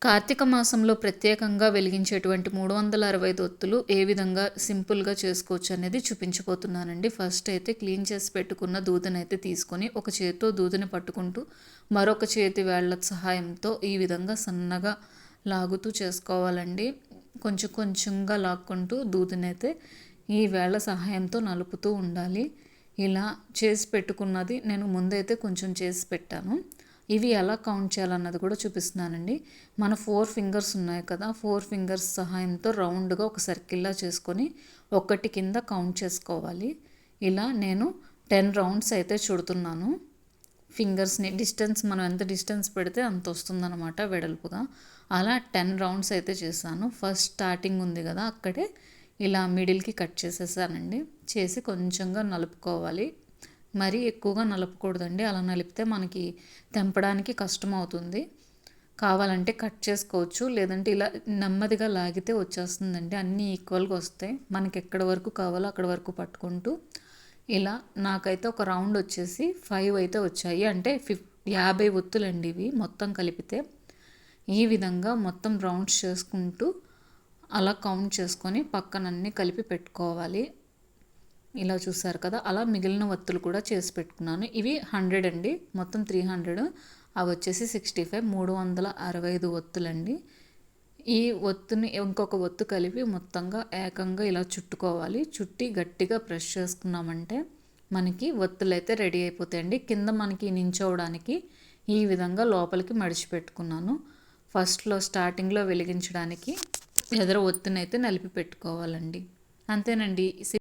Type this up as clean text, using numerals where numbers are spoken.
కార్తీక మాసంలో ప్రత్యేకంగా వెలిగించేటువంటి 365 ఒత్తులు ఏ విధంగా సింపుల్గా చేసుకోవచ్చు అనేది చూపించబోతున్నానండి. ఫస్ట్ అయితే క్లీన్ చేసి పెట్టుకున్న దూదనైతే తీసుకొని ఒక చేతితో దూదిని పట్టుకుంటూ మరొక చేతి వేళ్ల సహాయంతో ఈ విధంగా సన్నగా లాగుతూ చేసుకోవాలండి. కొంచెం కొంచెంగా లాక్కుంటూ దూదినైతే ఈ వేళ్ల సహాయంతో నలుపుతూ ఉండాలి. ఇలా చేసి పెట్టుకున్నది నేను ముందైతే కొంచెం చేసి పెట్టాను. ఇవి ఎలా కౌంట్ చేయాలన్నది కూడా చూపిస్తున్నానండి. మన 4 ఫింగర్స్ ఉన్నాయి కదా, 4 ఫింగర్స్ సహాయంతో రౌండ్గా ఒక సర్కిల్లా చేసుకొని ఒక్కటి కింద కౌంట్ చేసుకోవాలి. ఇలా నేను 10 రౌండ్స్ అయితే చుడుతున్నాను. ఫింగర్స్ని డిస్టెన్స్ మనం ఎంత డిస్టెన్స్ పెడితే అంత వస్తుందన్నమాట వెడల్పుగా. అలా 10 రౌండ్స్ అయితే చేశాను. ఫస్ట్ స్టార్టింగ్ ఉంది కదా, అక్కడే ఇలా మిడిల్కి కట్ చేసేసానండి. చేసి కొంచెంగా నలుపుకోవాలి. మరీ ఎక్కువగా నలపకూడదండి. అలా నలిపితే మనకి తెంపడానికి కష్టం అవుతుంది. కావాలంటే కట్ చేసుకోవచ్చు, లేదంటే ఇలా నెమ్మదిగా లాగితే వచ్చేస్తుందండి. అన్నీ ఈక్వల్గా వస్తాయి. మనకి ఎక్కడ వరకు కావాలో అక్కడ వరకు పట్టుకుంటూ ఇలా నాకైతే ఒక రౌండ్ వచ్చేసి 5 అయితే వచ్చాయి. అంటే 50 ఒత్తులండి ఇవి మొత్తం కలిపితే. ఈ విధంగా మొత్తం రౌండ్స్ చేసుకుంటూ అలా కౌంట్ చేసుకొని పక్కనన్నీ కలిపి పెట్టుకోవాలి. ఇలా చూసారు కదా, అలా మిగిలిన ఒత్తులు కూడా చేసి పెట్టుకున్నాను. ఇవి 100 అండి, మొత్తం 300. అవి వచ్చేసి 65, 365 ఒత్తులండి. ఈ ఒత్తుని ఇంకొక ఒత్తు కలిపి మొత్తంగా ఏకంగా ఇలా చుట్టుకోవాలి. చుట్టి గట్టిగా ప్రెస్ చేసుకున్నామంటే మనకి ఒత్తులు అయితే రెడీ అయిపోతాయండి. కింద మనకి నించోవడానికి ఈ విధంగా లోపలికి మడిచి పెట్టుకున్నాను. ఫస్ట్లో స్టార్టింగ్లో వెలిగించడానికి ఎదర ఒత్తునైతే నలిపి పెట్టుకోవాలండి. అంతేనండి.